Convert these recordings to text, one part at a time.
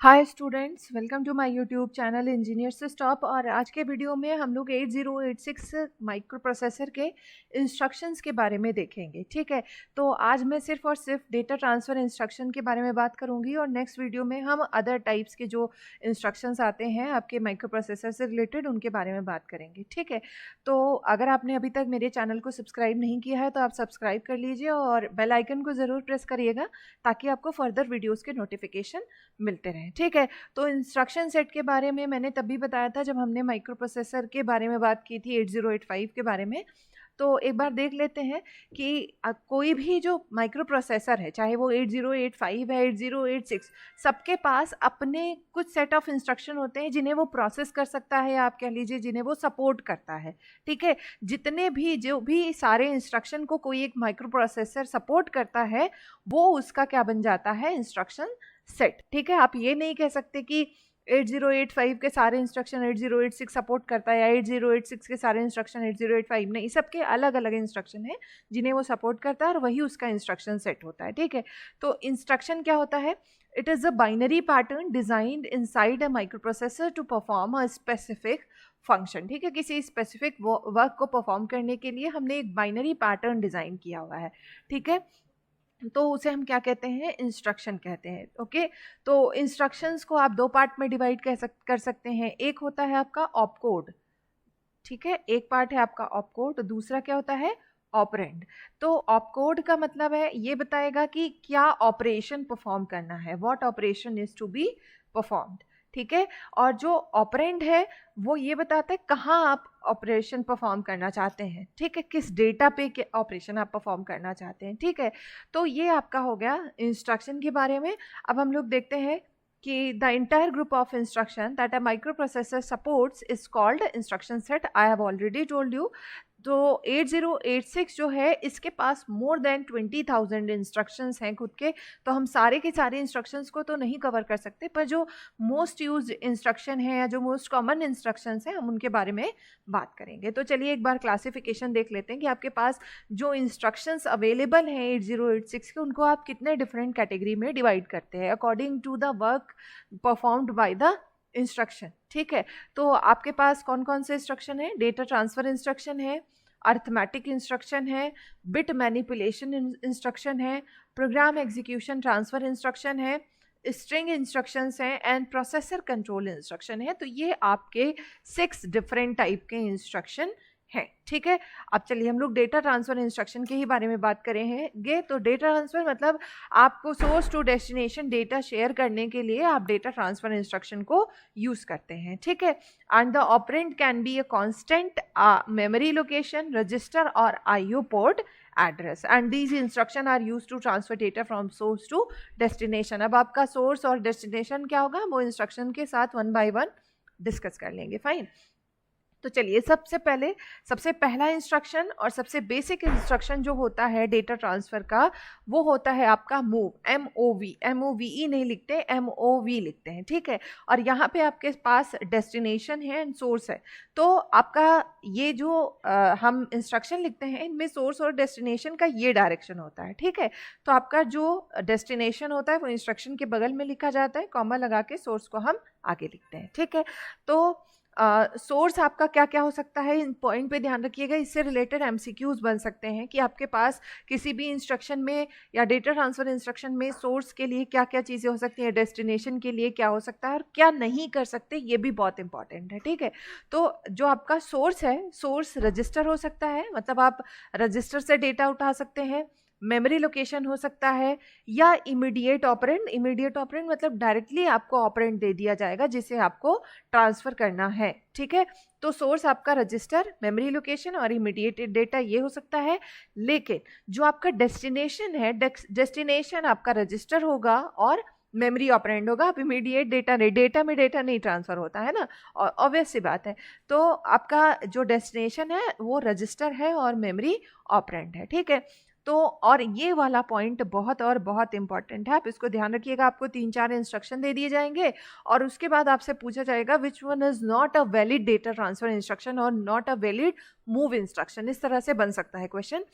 Hi students, welcome to my YouTube channel engineer से stop. और आज के वीडियो में हम लोग 8086 माइक्रो प्रोसेसर के इंस्ट्रक्शंस के बारे में देखेंगे। ठीक है, तो आज मैं सिर्फ और सिर्फ डेटा ट्रांसफ़र इंस्ट्रक्शन के बारे में बात करूंगी और नेक्स्ट वीडियो में हम अदर टाइप्स के जो इंस्ट्रक्शंस आते हैं आपके माइक्रो प्रोसेसर से रिलेटेड उनके बारे में बात करेंगे। ठीक है, तो अगर आपने अभी तक मेरे चैनल को सब्सक्राइब नहीं किया है तो आप सब्सक्राइब कर लीजिए और बेल आइकन को ज़रूर प्रेस करिएगा ताकि आपको फर्दर वीडियोज़ के नोटिफिकेशन मिलते रहें। ठीक है, तो इंस्ट्रक्शन सेट के बारे में मैंने तभी बताया था जब हमने माइक्रो प्रोसेसर के बारे में बात की थी 8085 के बारे में। तो एक बार देख लेते हैं कि कोई भी जो माइक्रो प्रोसेसर है, चाहे वो 8085 है 8086, सबके पास अपने कुछ सेट ऑफ इंस्ट्रक्शन होते हैं जिन्हें वो प्रोसेस कर सकता है, आप कह लीजिए जिन्हें वो सपोर्ट करता है। ठीक है, जितने भी जो भी सारे इंस्ट्रक्शन को कोई एक माइक्रो प्रोसेसर सपोर्ट करता है वो उसका क्या बन जाता है, इंस्ट्रक्शन सेट। ठीक है, आप ये नहीं कह सकते कि 8085 के सारे इंस्ट्रक्शन 8086 सपोर्ट करता है या 8086 के सारे इंस्ट्रक्शन 8085 नहीं, सबके अलग अलग इंस्ट्रक्शन है जिन्हें वो सपोर्ट करता है और वही उसका इंस्ट्रक्शन सेट होता है। ठीक है, तो इंस्ट्रक्शन क्या होता है? It is a binary pattern designed inside a microprocessor to perform a specific function. ठीक है, किसी स्पेसिफिक वर्क को परफॉर्म करने के लिए हमने एक बाइनरी पैटर्न डिज़ाइन किया हुआ है। ठीक है, तो उसे हम क्या कहते हैं, इंस्ट्रक्शन कहते हैं। ओके, तो इंस्ट्रक्शंस को आप दो पार्ट में डिवाइड कर सकते हैं। एक होता है आपका ऑपकोड। ठीक है, एक पार्ट है आपका ऑपकोड, तो दूसरा क्या होता है, ऑपरेंड। तो ऑपकोड का मतलब है ये बताएगा कि क्या ऑपरेशन परफॉर्म करना है, what operation is to be performed. ठीक है, और जो ऑपरेंड है वो ये बताता है कहाँ आप ऑपरेशन परफॉर्म करना चाहते हैं। ठीक है, किस डेटा पे ऑपरेशन आप परफॉर्म करना चाहते हैं। ठीक है, तो ये आपका हो गया इंस्ट्रक्शन के बारे में। अब हम लोग देखते हैं कि the entire group of instruction that a microprocessor supports is called instruction set. I have already told you. तो 8086 जो है इसके पास मोर देन 20,000 इंस्ट्रक्शंस हैं खुद के। तो हम सारे के सारे इंस्ट्रक्शंस को तो नहीं कवर कर सकते, पर जो मोस्ट यूज्ड इंस्ट्रक्शन है या जो मोस्ट कॉमन इंस्ट्रक्शंस हैं हम उनके बारे में बात करेंगे। तो चलिए एक बार क्लासिफिकेशन देख लेते हैं कि आपके पास जो इंस्ट्रक्शंस अवेलेबल हैं 8086 के, उनको आप कितने डिफरेंट कैटेगरी में डिवाइड करते हैं according to the work performed by the instruction. ठीक है, तो आपके पास कौन कौन से इंस्ट्रक्शन है? डेटा ट्रांसफर इंस्ट्रक्शन है, अर्थमेटिक इंस्ट्रक्शन है, बिट मैनिपुलेशन इंस्ट्रक्शन है, प्रोग्राम एग्जीक्यूशन ट्रांसफर इंस्ट्रक्शन है, स्ट्रिंग इंस्ट्रक्शंस हैं एंड प्रोसेसर कंट्रोल इंस्ट्रक्शन है। तो ये आपके 6 डिफरेंट टाइप के इंस्ट्रक्शन हैं। ठीक है, अब चलिए हम लोग डेटा ट्रांसफर इंस्ट्रक्शन के ही बारे में बात करेंगे। तो डेटा ट्रांसफर मतलब आपको source to destination data share करने के लिए आप डेटा ट्रांसफर इंस्ट्रक्शन को यूज करते हैं। ठीक है, and the operand can be a constant memory location, register और IO port address, and these instruction are use to transfer data from source to destination. अब आपका सोर्स और डेस्टिनेशन क्या होगा वो इंस्ट्रक्शन के साथ वन बाय वन डिस्कस कर लेंगे। फाइन, तो चलिए सबसे पहला इंस्ट्रक्शन और सबसे बेसिक इंस्ट्रक्शन जो होता है डेटा ट्रांसफर का वो होता है आपका मूव। MOVE नहीं लिखते, MOV लिखते हैं। ठीक है, और यहाँ पे आपके पास डेस्टिनेशन है एंड सोर्स है। तो आपका ये जो हम इंस्ट्रक्शन लिखते हैं इनमें सोर्स और डेस्टिनेशन का ये डायरेक्शन होता है। ठीक है, तो आपका जो डेस्टिनेशन होता है वो इंस्ट्रक्शन के बगल में लिखा जाता है, कॉमा लगा के सोर्स को हम आगे लिखते हैं। ठीक है, तो सोर्स आपका क्या क्या हो सकता है, इन पॉइंट पे ध्यान रखिएगा। इससे रिलेटेड एमसीक्यूज बन सकते हैं कि आपके पास किसी भी इंस्ट्रक्शन में या डेटा ट्रांसफर इंस्ट्रक्शन में सोर्स के लिए क्या क्या चीज़ें हो सकती हैं, डेस्टिनेशन के लिए क्या हो सकता है और क्या नहीं कर सकते, ये भी बहुत इंपॉर्टेंट है। ठीक है, तो जो आपका सोर्स है, सोर्स रजिस्टर हो सकता है, मतलब आप रजिस्टर से डेटा उठा सकते हैं, मेमोरी लोकेशन हो सकता है, या इमीडिएट ऑपरेंड। इमीडिएट ऑपरेंड मतलब डायरेक्टली आपको ऑपरेंड दे दिया जाएगा जिसे आपको ट्रांसफर करना है। ठीक है, तो सोर्स आपका रजिस्टर, मेमोरी लोकेशन और इमीडिएट डेटा ये हो सकता है। लेकिन जो आपका डेस्टिनेशन है, डेस्टिनेशन आपका रजिस्टर होगा और मेमोरी ऑपरेंड होगा। अब इमीडिएट डेटा नहीं, डेटा में डेटा नहीं ट्रांसफर होता है ना, और ऑब्वियस सी बात है। तो आपका जो डेस्टिनेशन है वो रजिस्टर है और मेमोरी ऑपरेंड है। ठीक है, तो और ये वाला पॉइंट बहुत इंपॉर्टेंट है, आप इसको ध्यान रखिएगा। आपको 3-4 इंस्ट्रक्शन दे दिए जाएंगे और उसके बाद आपसे पूछा जाएगा which one is not a valid data transfer instruction और not a valid move instruction. इस तरह से बन सकता है क्वेश्चन।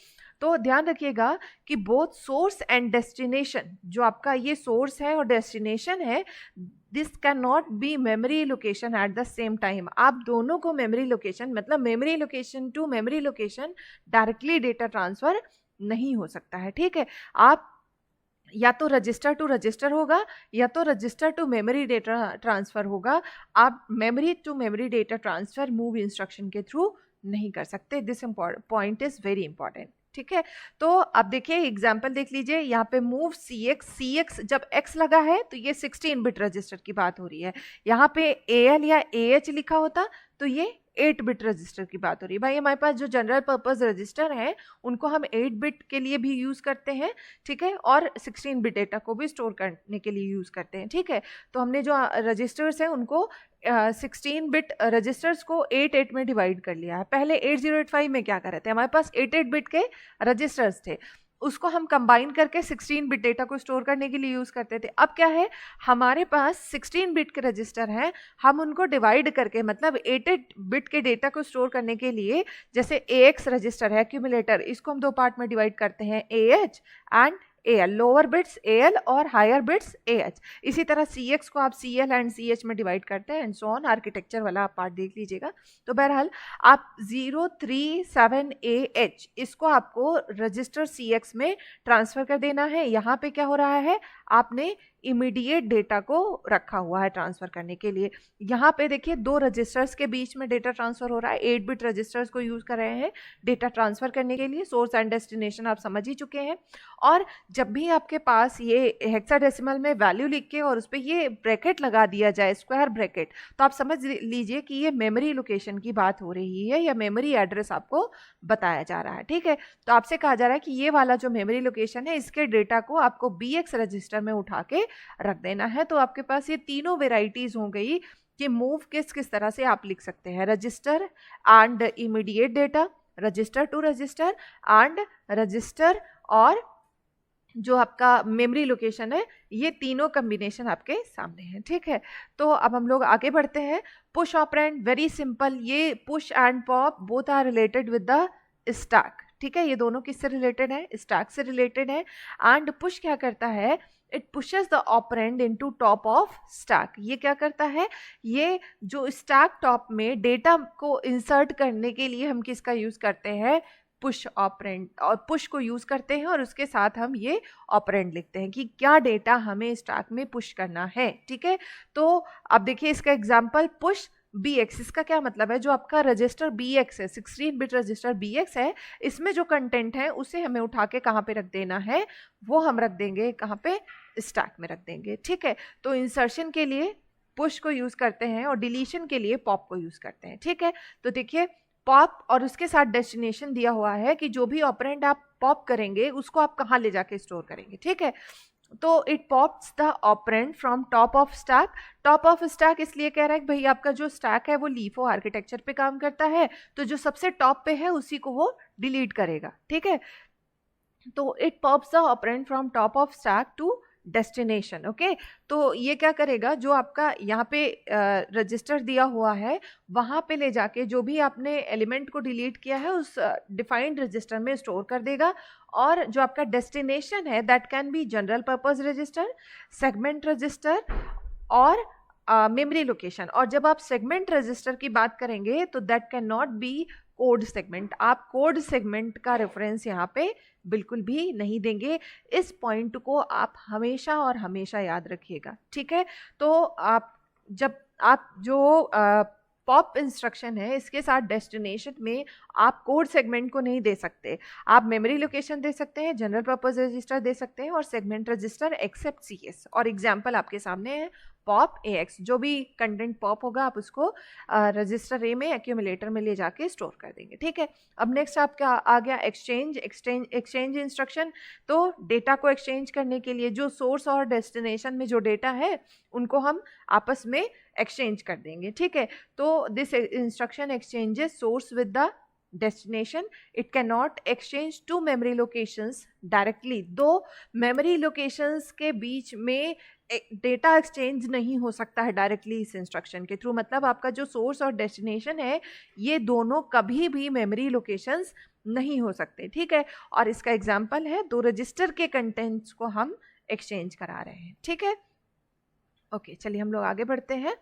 तो ध्यान रखिएगा कि बोथ सोर्स एंड डेस्टिनेशन, जो आपका ये सोर्स है और डेस्टिनेशन है, this can not be memory location at the same time. आप दोनों को मेमोरी लोकेशन, मतलब memory location to memory location directly data transfer नहीं हो सकता है, ठीक है। आप या तो रजिस्टर टू रजिस्टर होगा या तो register to memory data transfer होगा। आप memory to memory data transfer move instruction के थ्रू नहीं कर सकते। This point is very important, ठीक है। तो अब देखिए एग्जाम्पल देख लीजिए, यहाँ पे मूव CX जब X लगा है तो ये 16 बिट रजिस्टर की बात हो रही है। यहाँ पे AL या AH लिखा होता तो ये 8 बिट रजिस्टर की बात हो रही है। भाई हमारे पास जो जनरल पर्पस रजिस्टर हैं उनको हम 8 बिट के लिए भी यूज़ करते हैं, ठीक है, और 16 बिट डेटा को भी स्टोर करने के लिए यूज़ करते हैं, ठीक है। तो हमने जो रजिस्टर्स हैं उनको 16 बिट रजिस्टर्स को 8 में डिवाइड कर लिया है। पहले 8085 में क्या कर रहे थे, हमारे पास 8 बिट के रजिस्टर्स थे, उसको हम कंबाइन करके 16 बिट डेटा को स्टोर करने के लिए यूज़ करते थे। अब क्या है, हमारे पास 16 बिट के रजिस्टर हैं, हम उनको डिवाइड करके, मतलब 8 बिट के डेटा को स्टोर करने के लिए, जैसे AX रजिस्टर है एक्यूमुलेटर, इसको हम दो पार्ट में डिवाइड करते हैं, AH and AL, lower bits AL और हायर बिट्स AH। इसी तरह CX को आप CL एंड CH में डिवाइड करते हैं एंड सो ऑन। आर्किटेक्चर वाला आप पार्ट देख लीजिएगा। तो बहरहाल आप 037AH इसको आपको रजिस्टर CX में ट्रांसफ़र कर देना है। यहाँ पे क्या हो रहा है, आपने इमीडिएट डेटा को रखा हुआ है ट्रांसफ़र करने के लिए। यहाँ पे देखिए दो रजिस्टर्स के बीच में डेटा ट्रांसफ़र हो रहा है। 8 बिट रजिस्टर्स को यूज़ कर रहे हैं डेटा ट्रांसफ़र करने के लिए। सोर्स एंड डेस्टिनेशन आप समझ ही चुके हैं। और जब भी आपके पास ये हेक्साडेसिमल में वैल्यू लिख के और उस पर ये ब्रैकेट लगा दिया जाए, स्क्वायर ब्रैकेट, तो आप समझ लीजिए कि ये मेमोरी लोकेशन की बात हो रही है या मेमोरी एड्रेस आपको बताया जा रहा है, ठीक है। तो आपसे कहा जा रहा है कि ये वाला जो मेमोरी लोकेशन है इसके डेटा को आपको BX रजिस्टर में उठा के रख देना है। तो आपके पास ये तीनों वेराइटीज हो गई कि मूव किस किस तरह से आप लिख सकते हैं, register and immediate data, register to register and register और जो आपका मेमोरी लोकेशन है, ये तीनों कॉम्बिनेशन आपके सामने है, ठीक है। तो अब हम लोग आगे बढ़ते हैं। पुश ऑपरेंड, वेरी सिंपल, ये push and pop both are related with the stack, ठीक है। ये दोनों किससे रिलेटेड है, स्टैक से रिलेटेड है। एंड पुश क्या करता है, it pushes the operand into top of stack. ये क्या करता है, ये जो स्टैक टॉप में डेटा को इंसर्ट करने के लिए हम किसका यूज करते हैं, पुश ऑपरेंड, और पुश को यूज करते हैं और उसके साथ हम ये ऑपरेंड लिखते हैं कि क्या डेटा हमें स्टैक में पुश करना है, ठीक है। तो अब देखिए इसका एग्जांपल पुश BX, इसका क्या मतलब है, जो आपका रजिस्टर BX है, 16 बिट रजिस्टर BX है, इसमें जो कंटेंट है उसे हमें उठा के कहाँ पे रख देना है, वो हम रख देंगे कहाँ पे, स्टैक में रख देंगे, ठीक है। तो इंसर्शन के लिए पुश को यूज करते हैं और डिलीशन के लिए पॉप को यूज करते हैं, ठीक है। तो देखिए पॉप और उसके साथ डेस्टिनेशन दिया हुआ है कि जो भी ऑपरेंड आप पॉप करेंगे उसको आप कहाँ ले जाके स्टोर करेंगे, ठीक है। तो it pops the operand from top of stack. Top of stack इसलिए कह रहा है कि भाई आपका जो स्टैक है वो लीफो आर्किटेक्चर पे काम करता है, तो जो सबसे टॉप पे है उसी को वो डिलीट करेगा, ठीक है। तो it pops the operand from top of stack to destination, okay. तो ये क्या करेगा, जो आपका यहाँ पे रजिस्टर दिया हुआ है वहाँ पे ले जाके जो भी आपने एलिमेंट को डिलीट किया है उस डिफाइंड रजिस्टर में स्टोर कर देगा। और जो आपका डेस्टिनेशन है that can be general purpose register, segment register और मेमोरी लोकेशन। और जब आप सेगमेंट रजिस्टर की बात करेंगे तो that can not B code segment. आप कोड सेगमेंट का रेफरेंस यहाँ पे बिल्कुल भी नहीं देंगे। इस पॉइंट को आप हमेशा और हमेशा याद रखिएगा, ठीक है। तो आप जब आप जो पॉप इंस्ट्रक्शन है इसके साथ डेस्टिनेशन में आप कोड सेगमेंट को नहीं दे सकते। आप मेमोरी लोकेशन दे सकते हैं, जनरल पर्पस रजिस्टर दे सकते हैं और सेगमेंट रजिस्टर एक्सेप्ट CS। और एग्जांपल आपके सामने है पॉप AX, जो भी कंटेंट पॉप होगा आप उसको रजिस्टर A में एक्यूमुलेटर में ले जाके स्टोर कर देंगे, ठीक है। अब नेक्स्ट आपका आ गया एक्सचेंज इंस्ट्रक्शन। तो डेटा को एक्सचेंज करने के लिए जो सोर्स और डेस्टिनेशन में जो डेटा है उनको हम आपस में एक्सचेंज कर देंगे, ठीक है। तो this instruction exchanges source with the destination. It cannot exchange two memory locations directly. दो मेमोरी लोकेशंस के बीच में डेटा एक्सचेंज नहीं हो सकता है डायरेक्टली इस इंस्ट्रक्शन के थ्रू। मतलब आपका जो सोर्स और डेस्टिनेशन है ये दोनों कभी भी मेमोरी लोकेशंस नहीं हो सकते, ठीक है। और इसका एग्जांपल है दो रजिस्टर के कंटेंट्स को हम एक्सचेंज करा रहे हैं, ठीक है। ओके चलिए हम लोग आगे बढ़ते हैं।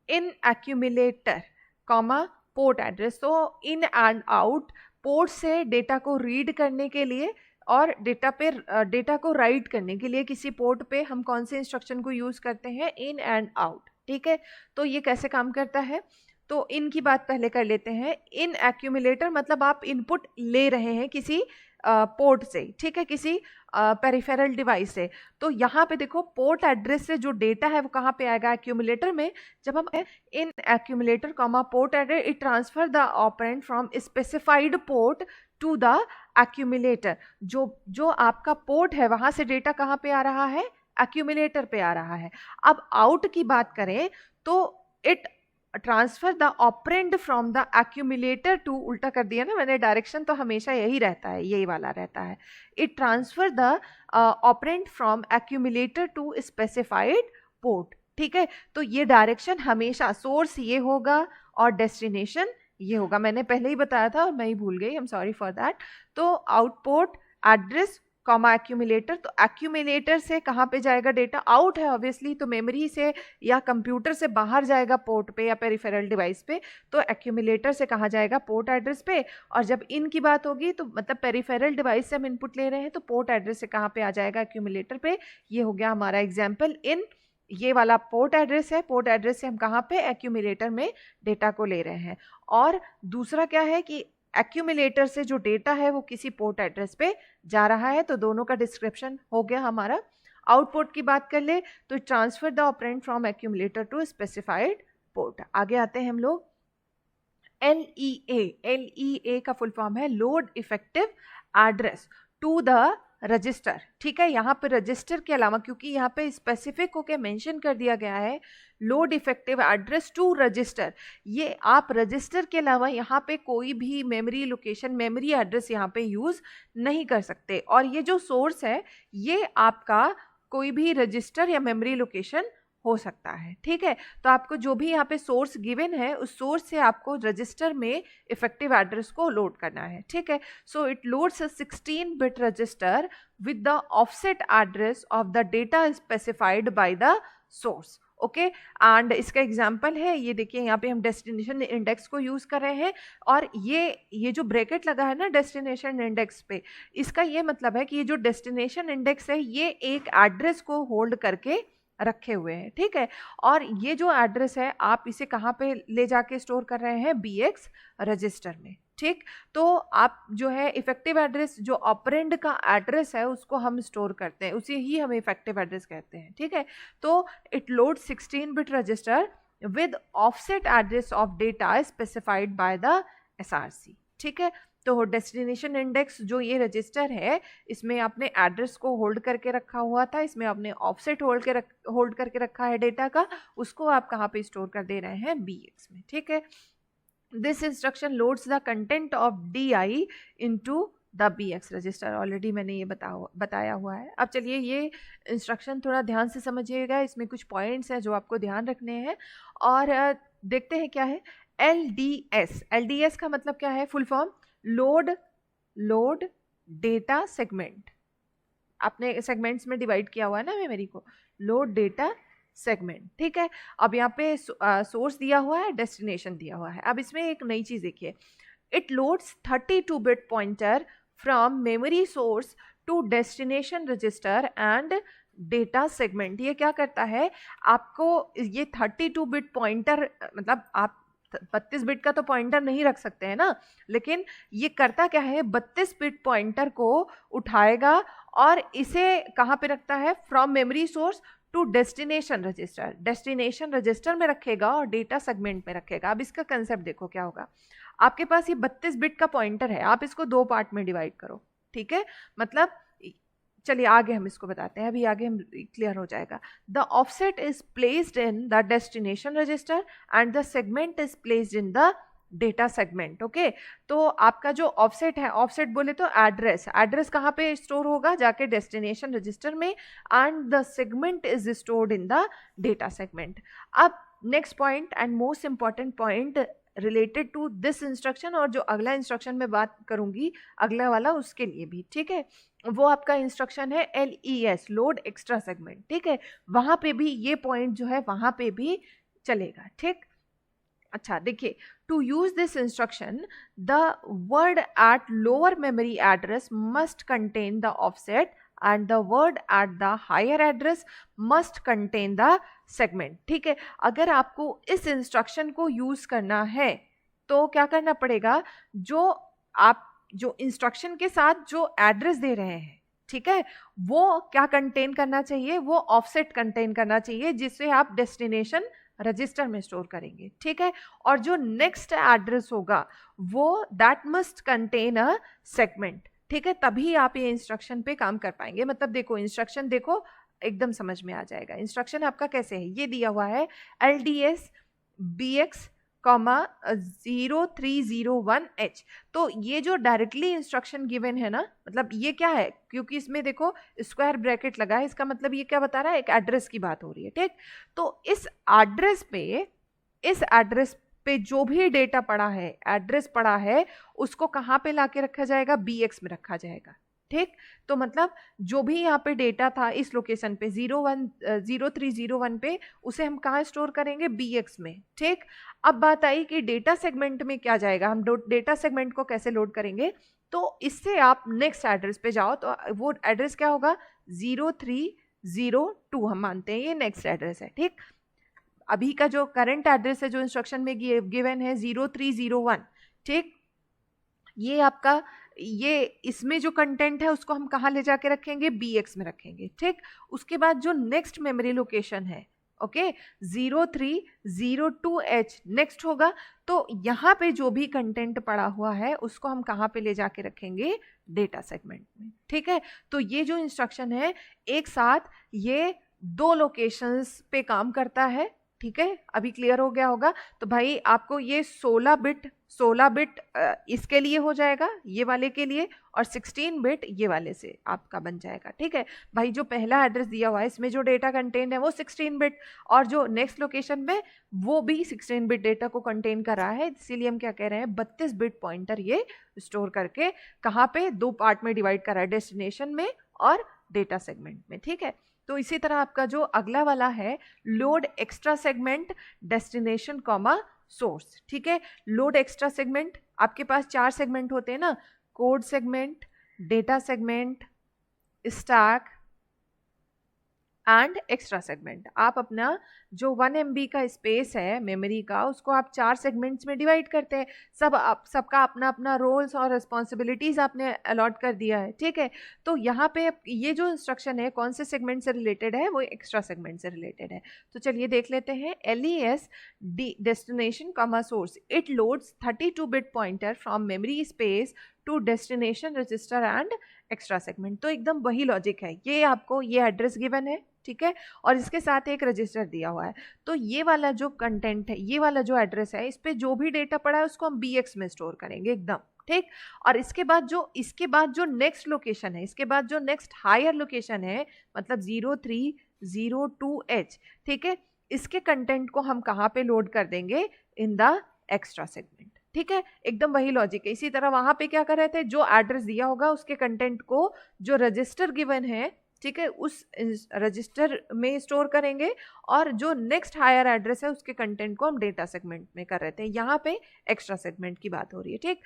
इन एक्यूमुलेटर कॉमा पोर्ट एड्रेस, तो इन एंड आउट पोर्ट से डेटा को रीड करने के लिए और डेटा को राइट करने के लिए किसी पोर्ट पे हम कौन से इंस्ट्रक्शन को यूज करते हैं, इन एंड आउट। ठीक है, तो ये कैसे काम करता है, तो इन की बात पहले कर लेते हैं। इन एक्यूमुलेटर मतलब आप इनपुट ले रहे हैं किसी पोर्ट से, ठीक है, किसी पेरिफेरल डिवाइस से। तो यहाँ पे देखो पोर्ट एड्रेस से जो डेटा है वो कहाँ पे आएगा, एक्यूमुलेटर में। जब हम in accumulator comma port address it transfer the operand from specified port to the accumulator, जो आपका पोर्ट है वहां से डेटा कहाँ पे आ रहा है, एक्यूमुलेटर पे आ रहा है। अब आउट की बात करें तो it transfer the operand from the accumulator to, उल्टा कर दिया ना मैंने, डायरेक्शन तो हमेशा यही रहता है, यही वाला रहता है। It transfer the operand from accumulator to specified port. ठीक है, तो ये डायरेक्शन हमेशा सोर्स ये होगा और डेस्टिनेशन ये होगा। मैंने पहले ही बताया था और मैं ही भूल गई, I am sorry for that. तो आउटपुट एड्रेस कॉमा एक्यूमुलेटर, तो एक्यूमुलेटर से कहाँ पे जाएगा डेटा, आउट है ऑब्वियसली, तो मेमोरी से या कंप्यूटर से बाहर जाएगा पोर्ट पे या पेरिफेरल डिवाइस पे, तो एक्यूमुलेटर से कहाँ जाएगा, पोर्ट एड्रेस पे। और जब इन की बात होगी तो मतलब पेरिफेरल डिवाइस से हम इनपुट ले रहे हैं तो पोर्ट एड्रेस से कहाँ पे आ जाएगा, एक्यूमुलेटर पे। ये हो गया हमारा एग्जाम्पल। इन ये वाला पोर्ट एड्रेस है, पोर्ट एड्रेस से हम कहाँ पे, एक्यूमुलेटर में डेटा को ले रहे हैं। और दूसरा क्या है कि एक्यूमुलेटर से जो डेटा है वो किसी पोर्ट एड्रेस पे जा रहा है, तो दोनों का डिस्क्रिप्शन हो गया हमारा। आउटपुट की बात कर ले तो transfer the operand from accumulator to specified port. आगे आते हैं हम लोग। LEA का फुल फॉर्म है load effective address to the register. ठीक है, यहाँ पे रजिस्टर के अलावा, क्योंकि यहाँ पे स्पेसिफिक होके मेंशन कर दिया गया है load effective address to register, ये आप रजिस्टर के अलावा यहाँ पे कोई भी मेमोरी लोकेशन, मेमोरी एड्रेस यहाँ पे यूज नहीं कर सकते। और ये जो सोर्स है ये आपका कोई भी रजिस्टर या मेमोरी लोकेशन हो सकता है। ठीक है, तो आपको जो भी यहाँ पे सोर्स गिवन है उस सोर्स से आपको रजिस्टर में इफेक्टिव एड्रेस को लोड करना है। ठीक है, so it loads a 16-bit register with the offset address of the data specified by the source. Okay, and इसका एग्जांपल है ये देखिए, यहाँ पे हम डेस्टिनेशन इंडेक्स को यूज कर रहे हैं और ये जो ब्रैकेट लगा है ना डेस्टिनेशन इंडेक्स पे, इसका ये मतलब है कि ये जो डेस्टिनेशन इंडेक्स है ये एक एड्रेस को होल्ड करके रखे हुए हैं। ठीक है, और ये जो एड्रेस है आप इसे कहाँ पे ले जाके स्टोर कर रहे हैं, BX रजिस्टर में। ठीक, तो आप जो है इफेक्टिव एड्रेस, जो ऑपरेंड का एड्रेस है उसको हम स्टोर करते हैं, उसे ही हम इफेक्टिव एड्रेस कहते हैं। ठीक है, तो it load 16-bit register with offset address of data specified by the SRC। ठीक है, तो डेस्टिनेशन इंडेक्स जो ये रजिस्टर है इसमें आपने एड्रेस को होल्ड करके रखा हुआ था, इसमें आपने ऑफसेट होल्ड करके रखा है डेटा का, उसको आप कहाँ पे स्टोर कर दे रहे हैं, BX में। ठीक है, this instruction loads the content of DI into the BX register. Already मैंने ये बताया हुआ है। अब चलिए ये इंस्ट्रक्शन थोड़ा ध्यान से समझिएगा, इसमें कुछ पॉइंट्स हैं जो आपको ध्यान रखने हैं और देखते हैं क्या है। LDS का मतलब क्या है, full form load data segment. आपने सेगमेंट्स में डिवाइड किया हुआ है ना मेमोरी को, लोड डेटा सेगमेंट। ठीक है, अब यहाँ पे सोर्स दिया हुआ है, डेस्टिनेशन दिया हुआ है। अब इसमें एक नई चीज देखिए, it loads 32-bit pointer from memory source to destination register and data segment. ये क्या करता है, आपको ये 32-bit पॉइंटर, मतलब आप 32 बिट का तो पॉइंटर नहीं रख सकते हैं ना, लेकिन ये करता क्या है, 32-bit पॉइंटर को उठाएगा और इसे कहाँ पे रखता है, from memory source to destination register, destination register में रखेगा और डेटा सेगमेंट में रखेगा। अब इसका कंसेप्ट देखो क्या होगा, आपके पास ये 32-bit का पॉइंटर है, आप इसको 2 पार्ट में डिवाइड करो। ठीक है, मतलब चलिए आगे हम इसको बताते हैं, अभी आगे हम क्लियर हो जाएगा। The offset is placed in the destination register and the segment is placed in the data segment. Okay, तो आपका जो ऑफसेट है, ऑफसेट बोले तो एड्रेस कहाँ पे स्टोर होगा, जाके डेस्टिनेशन रजिस्टर में, and the segment is stored in the data segment. अब next point and most important point related to this instruction, और जो अगला इंस्ट्रक्शन मैं बात करूंगी अगला वाला उसके लिए भी, ठीक है, वो आपका इंस्ट्रक्शन है LES, लोड एक्स्ट्रा सेगमेंट, ठीक है, वहां पे भी ये पॉइंट जो है वहां पे भी चलेगा, ठीक। अच्छा देखिए, to use this instruction the word at lower memory address must contain the offset and the word at the higher address must contain the segment, ठीक है। अगर आपको इस इंस्ट्रक्शन को यूज करना है तो क्या करना पड़ेगा, जो इंस्ट्रक्शन के साथ जो एड्रेस दे रहे हैं, ठीक है, वो क्या कंटेन करना चाहिए, वो ऑफसेट कंटेन करना चाहिए जिससे आप डेस्टिनेशन रजिस्टर में स्टोर करेंगे, ठीक है। और जो नेक्स्ट एड्रेस होगा वो that must contain a segment, ठीक है, तभी आप ये इंस्ट्रक्शन पे काम कर पाएंगे। मतलब देखो इंस्ट्रक्शन देखो एकदम समझ में आ जाएगा। इंस्ट्रक्शन आपका कैसे है, ये दिया हुआ है LDS BX 0301H। तो ये जो डायरेक्टली इंस्ट्रक्शन गिवन है ना, मतलब ये क्या है, क्योंकि इसमें देखो स्क्वायर ब्रैकेट लगा है, इसका मतलब ये क्या बता रहा है, एक एड्रेस की बात हो रही है, ठीक। तो इस एड्रेस पे जो भी डेटा पड़ा है, एड्रेस पड़ा है, उसको कहाँ पे लाके रखा जाएगा, BX में रखा जाएगा, ठीक। तो मतलब जो भी यहाँ पे डेटा था इस लोकेशन पे 0301 पे, उसे हम कहाँ स्टोर करेंगे, BX में, ठीक। अब बात आई कि डेटा सेगमेंट में क्या जाएगा, हम डेटा सेगमेंट को कैसे लोड करेंगे। तो इससे आप नेक्स्ट एड्रेस पे जाओ तो वो एड्रेस क्या होगा, 0302, हम मानते हैं ये नेक्स्ट एड्रेस है, ठीक। अभी का जो करंट एड्रेस है जो इंस्ट्रक्शन में गिवन है 0301, ठीक। ये आपका ये इसमें जो कंटेंट है उसको हम कहाँ ले जाके रखेंगे, BX में रखेंगे, ठीक। उसके बाद जो नेक्स्ट मेमोरी लोकेशन है, ओके, 0302H नेक्स्ट होगा। तो यहाँ पे जो भी कंटेंट पड़ा हुआ है उसको हम कहाँ पे ले जाके रखेंगे, डेटा सेगमेंट में, ठीक है। तो ये जो इंस्ट्रक्शन है एक साथ ये 2 लोकेशंस पे काम करता है, ठीक है। अभी क्लियर हो गया होगा। तो भाई आपको ये 16 बिट इसके लिए हो जाएगा, ये वाले के लिए, और 16 बिट ये वाले से आपका बन जाएगा, ठीक है। भाई जो पहला एड्रेस दिया हुआ है इसमें जो डेटा कंटेन है वो 16 बिट, और जो नेक्स्ट लोकेशन में वो भी 16 बिट डेटा को कंटेन कर रहा है, इसीलिए हम क्या कह रहे हैं, 32 बिट पॉइंटर ये स्टोर करके कहाँ पे 2 पार्ट में डिवाइड कर रहा है, डेस्टिनेशन में और डेटा सेगमेंट में, ठीक है। तो इसी तरह आपका जो अगला वाला है, load extra segment destination comma source, ठीक है। लोड एक्स्ट्रा सेगमेंट, आपके पास 4 सेगमेंट होते हैं ना, code segment, data segment, stack and extra segment. आप अपना जो 1 MB का स्पेस है मेमोरी का, उसको आप 4 सेगमेंट्स में डिवाइड करते हैं। सबका अपना अपना रोल्स और रिस्पॉन्सिबिलिटीज़ आपने अलॉट कर दिया है, ठीक है। तो यहाँ पे ये जो इंस्ट्रक्शन है कौन से सेगमेंट से रिलेटेड है, वो एक्स्ट्रा सेगमेंट से रिलेटेड है। तो चलिए देख लेते हैं। LES destination comma source, it loads 32 bit pointer from memory space to destination register and extra segment. तो एकदम वही लॉजिक है, ये आपको ये एड्रेस गिवन है, ठीक है, और इसके साथ एक रजिस्टर दिया हुआ है। तो ये वाला जो कंटेंट है, ये वाला जो एड्रेस है, इस पे जो भी डेटा पड़ा है उसको हम BX में स्टोर करेंगे एकदम, ठीक। और इसके बाद जो नेक्स्ट लोकेशन है, इसके बाद जो नेक्स्ट हायर लोकेशन है, मतलब 0302H, ठीक है, इसके कंटेंट को हम कहाँ पे लोड कर देंगे, इन द एक्स्ट्रा सेगमेंट, ठीक है। एकदम वही लॉजिक है। इसी तरह वहां पे क्या कर रहे थे, जो एड्रेस दिया होगा उसके कंटेंट को जो रजिस्टर गिवन है, ठीक है, उस रजिस्टर में स्टोर करेंगे, और जो नेक्स्ट हायर एड्रेस है उसके कंटेंट को हम डेटा सेगमेंट में कर रहे थे। यहाँ पे एक्स्ट्रा सेगमेंट की बात हो रही है, ठीक।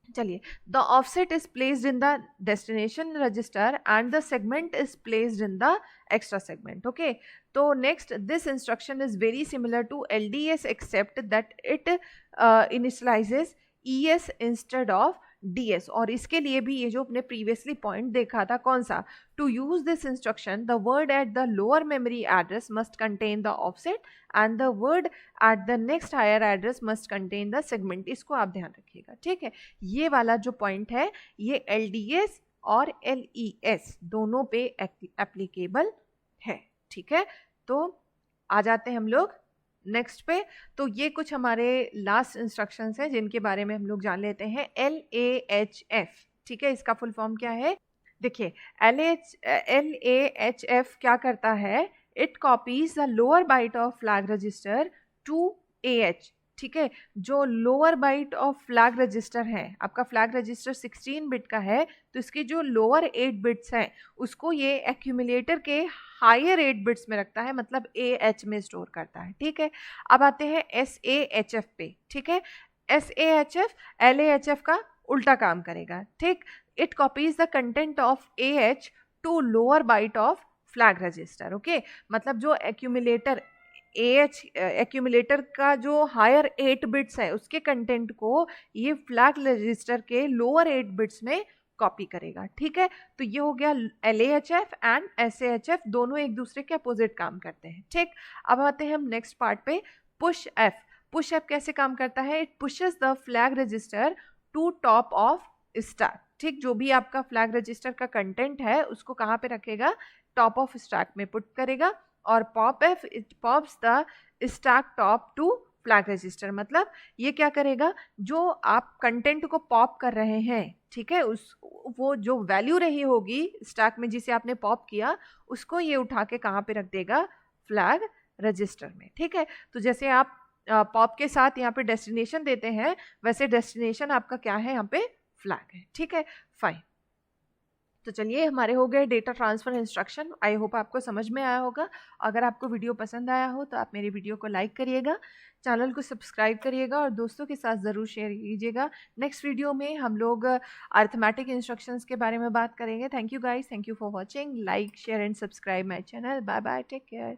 चलिए, the offset is placed in the destination register and the segment is placed in the extra segment, okay. तो next, this instruction is very similar to LDS except that it initialises ES instead of DS। और इसके लिए भी ये जो अपने previously point देखा था, कौन सा, to use this instruction the word at the lower memory address must contain the offset and the word at the next higher address must contain the segment. इसको आप ध्यान रखिएगा, ठीक है। ये वाला जो पॉइंट है ये LDS और LES दोनों पे एप्लीकेबल है, ठीक है। तो आ जाते हैं हम लोग नेक्स्ट पे। तो ये कुछ हमारे लास्ट इंस्ट्रक्शंस हैं जिनके बारे में हम लोग जान लेते हैं। LAHF, ठीक है, इसका फुल फॉर्म क्या है, देखिए LAHF क्या करता है, it copies the lower byte of flag register to AH, ठीक है, जो lower byte of flag register है, आपका फ्लैग रजिस्टर 16 बिट का है, तो इसके जो लोअर 8 बिट्स हैं उसको ये एक्यूमुलेटर के हायर 8 बिट्स में रखता है, मतलब AH में स्टोर करता है। ठीक है, अब आते हैं SAHF पे। ठीक है, SAHF LAHF का उल्टा काम करेगा। ठीक, it copies the content of AH to lower byte of flag register. Okay, मतलब जो एक्यूमुलेटर AH एक्यूमुलेटर का जो हायर 8 बिट्स है उसके कंटेंट को ये फ्लैग रजिस्टर के लोअर 8 बिट्स में कॉपी करेगा। ठीक है, तो ये हो गया LAHF एंड SAHF, दोनों एक दूसरे के अपोजिट काम करते हैं। ठीक, अब आते हैं हम नेक्स्ट पार्ट पे, पुश F। पुश F कैसे काम करता है? It pushes the flag register to top of stack. ठीक, जो भी आपका फ्लैग रजिस्टर का कंटेंट है उसको कहाँ पे रखेगा? टॉप ऑफ स्टैक में पुट करेगा। और pop F it pops the stack top to flag register, मतलब ये क्या करेगा, जो आप कंटेंट को पॉप कर रहे हैं, ठीक है, उस वो जो वैल्यू रही होगी स्टैक में जिसे आपने पॉप किया, उसको ये उठा के कहाँ पे रख देगा? फ्लैग रजिस्टर में। ठीक है, तो जैसे आप पॉप के साथ यहाँ पे डेस्टिनेशन देते हैं, वैसे डेस्टिनेशन आपका क्या है? यहाँ पे फ्लैग है। ठीक है, फाइन। तो चलिए, हमारे हो गए data transfer instruction. I hope आपको समझ में आया होगा। अगर आपको वीडियो पसंद आया हो तो आप मेरी वीडियो को लाइक करिएगा, चैनल को सब्सक्राइब करिएगा और दोस्तों के साथ ज़रूर शेयर कीजिएगा। नेक्स्ट वीडियो में हम लोग अर्थमेटिक इंस्ट्रक्शंस के बारे में बात करेंगे। Thank you guys, thank you for watching. Like, share and subscribe my channel. Bye bye, take care.